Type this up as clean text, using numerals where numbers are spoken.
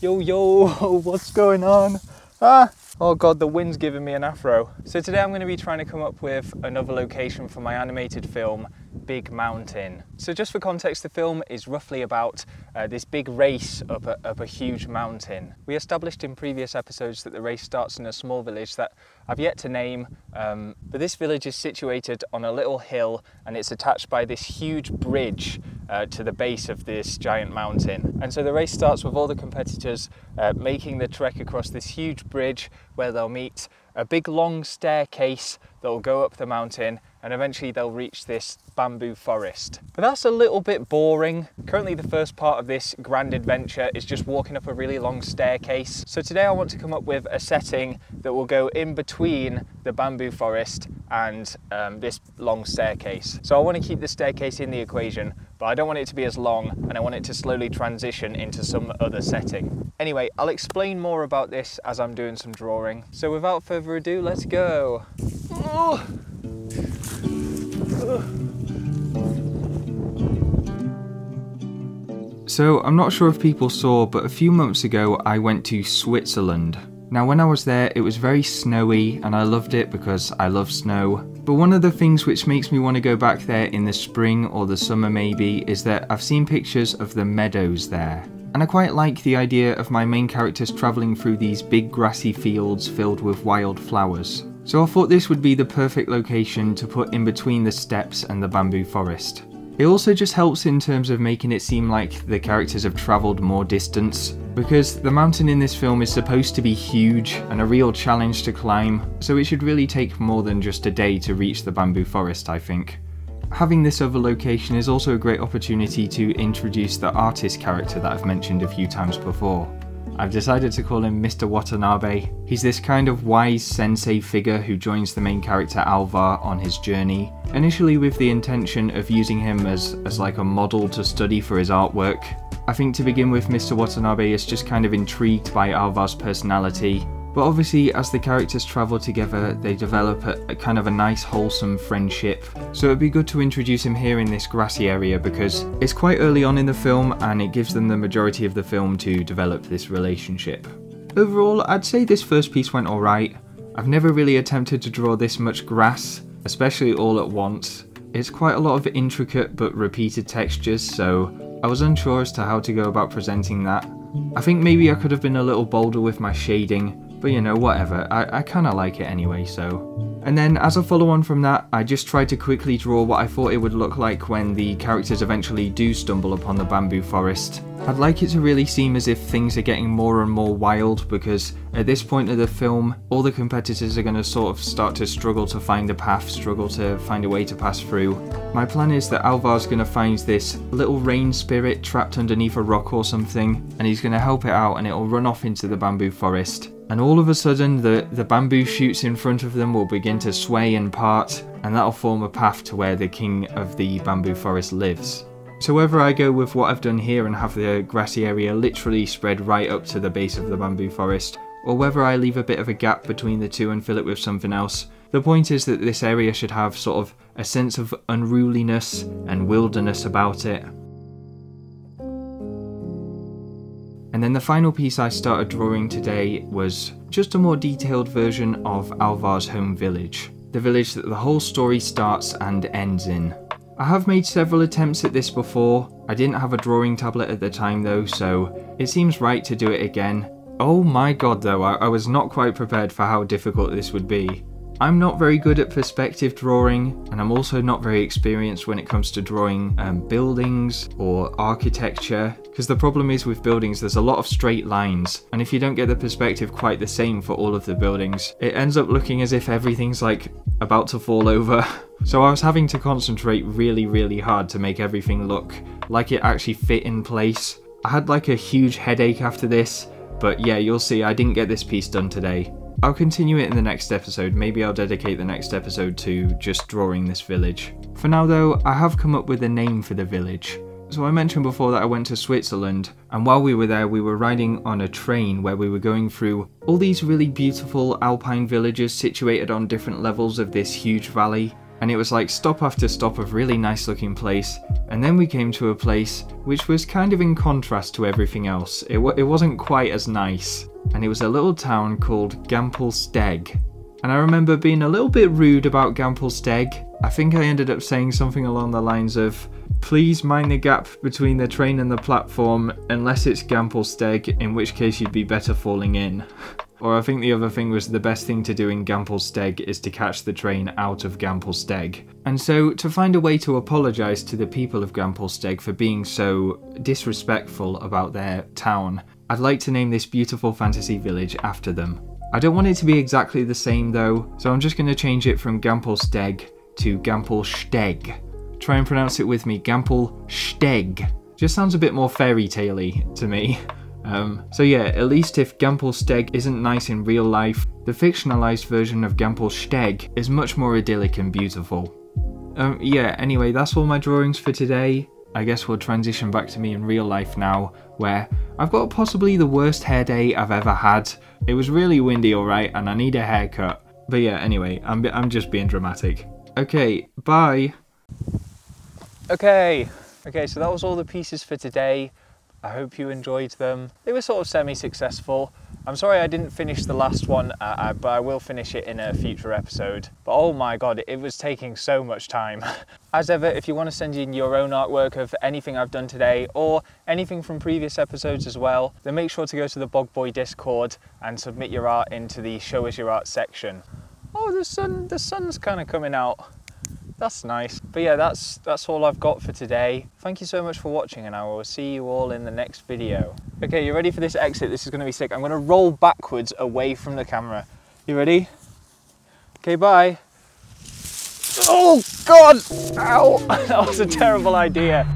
Yo, yo, what's going on? Ah! Oh god, the wind's giving me an afro. So today I'm going to be trying to come up with another location for my animated film, Big Mountain. So just for context, the film is roughly about this big race up a huge mountain. We established in previous episodes that the race starts in a small village that I've yet to name, but this village is situated on a little hill and it's attached by this huge bridge to the base of this giant mountain. And so the race starts with all the competitors making the trek across this huge bridge where they'll meet a big long staircase that will go up the mountain, and eventually they'll reach this bamboo forest. But that's a little bit boring. Currently the first part of this grand adventure is just walking up a really long staircase. So today I want to come up with a setting that will go in between the bamboo forest and this long staircase. So I want to keep the staircase in the equation, but I don't want it to be as long, and I want it to slowly transition into some other setting. Anyway, I'll explain more about this as I'm doing some drawing. So without further ado, let's go. Oh. So I'm not sure if people saw, but a few months ago I went to Switzerland. Now when I was there it was very snowy and I loved it because I love snow. But one of the things which makes me want to go back there in the spring or the summer maybe is that I've seen pictures of the meadows there. And I quite like the idea of my main characters travelling through these big grassy fields filled with wild flowers. So I thought this would be the perfect location to put in between the steppes and the bamboo forest. It also just helps in terms of making it seem like the characters have travelled more distance, because the mountain in this film is supposed to be huge and a real challenge to climb, so it should really take more than just a day to reach the bamboo forest, I think. Having this other location is also a great opportunity to introduce the artist character that I've mentioned a few times before. I've decided to call him Mr. Watanabe. He's this kind of wise sensei figure who joins the main character Alvar on his journey, initially with the intention of using him as like a model to study for his artwork. I think to begin with, Mr. Watanabe is just kind of intrigued by Alvar's personality, but obviously as the characters travel together they develop a kind of a nice wholesome friendship. So it'd be good to introduce him here in this grassy area because it's quite early on in the film and it gives them the majority of the film to develop this relationship. Overall, I'd say this first piece went alright. I've never really attempted to draw this much grass, especially all at once. It's quite a lot of intricate but repeated textures, so I was unsure as to how to go about presenting that. I think maybe I could have been a little bolder with my shading, but you know, whatever, I kinda like it anyway, so. And then as a follow on from that, I just tried to quickly draw what I thought it would look like when the characters eventually do stumble upon the bamboo forest. I'd like it to really seem as if things are getting more and more wild, because at this point of the film, all the competitors are going to sort of start to struggle to find a path, struggle to find a way to pass through. My plan is that Alvar's going to find this little rain spirit trapped underneath a rock or something, and he's going to help it out and it'll run off into the bamboo forest. And all of a sudden the bamboo shoots in front of them will begin to sway and part, and that'll form a path to where the king of the bamboo forest lives. So whether I go with what I've done here and have the grassy area literally spread right up to the base of the bamboo forest, or whether I leave a bit of a gap between the two and fill it with something else, the point is that this area should have sort of a sense of unruliness and wilderness about it. And then the final piece I started drawing today was just a more detailed version of Alvar's home village. The village that the whole story starts and ends in. I have made several attempts at this before. I didn't have a drawing tablet at the time though, so it seems right to do it again. Oh my god though, I was not quite prepared for how difficult this would be. I'm not very good at perspective drawing, and I'm also not very experienced when it comes to drawing buildings or architecture, because the problem is with buildings there's a lot of straight lines, and if you don't get the perspective quite the same for all of the buildings, it ends up looking as if everything's like about to fall over. So I was having to concentrate really hard to make everything look like it actually fit in place. I had like a huge headache after this, but yeah, you'll see I didn't get this piece done today. I'll continue it in the next episode. Maybe I'll dedicate the next episode to just drawing this village. For now though, I have come up with a name for the village. So I mentioned before that I went to Switzerland, and while we were there we were riding on a train where we were going through all these really beautiful alpine villages situated on different levels of this huge valley. and it was like stop after stop of really nice looking place, and then we came to a place which was kind of in contrast to everything else. It wasn't quite as nice, and it was a little town called Gampelsteg. And I remember being a little bit rude about Gampelsteg. I think I ended up saying something along the lines of, please mind the gap between the train and the platform unless it's Gampelsteg, in which case you'd be better falling in. Or I think the other thing was the best thing to do in Gampelsteg is to catch the train out of Gampelsteg. And so to find a way to apologise to the people of Gampelsteg for being so disrespectful about their town, I'd like to name this beautiful fantasy village after them. I don't want it to be exactly the same though, so I'm just going to change it from Gampelsteg to Gampelsteg. Try and pronounce it with me, Gampelsteg. Just sounds a bit more fairy tale-y to me. So yeah, at least if Gampelsteg isn't nice in real life, the fictionalized version of Gampelsteg is much more idyllic and beautiful. Yeah, anyway, that's all my drawings for today. I guess we'll transition back to me in real life now, where I've got possibly the worst hair day I've ever had. It was really windy, alright, and I need a haircut. But yeah, anyway, I'm just being dramatic. Okay, bye! Okay, so that was all the pieces for today. I hope you enjoyed them. They were sort of semi-successful. I'm sorry I didn't finish the last one, but I will finish it in a future episode. But oh my god, it was taking so much time. As ever, if you want to send in your own artwork of anything I've done today, or anything from previous episodes as well, then make sure to go to the Bogboy Discord and submit your art into the Show Us Your Art section. Oh, the sun's kind of coming out. That's nice. But yeah, that's all I've got for today. Thank you so much for watching, and I will see you all in the next video. Okay, you ready for this exit? This is going to be sick. I'm going to roll backwards away from the camera. You ready? Okay, bye. Oh God! Ow! That was a terrible idea.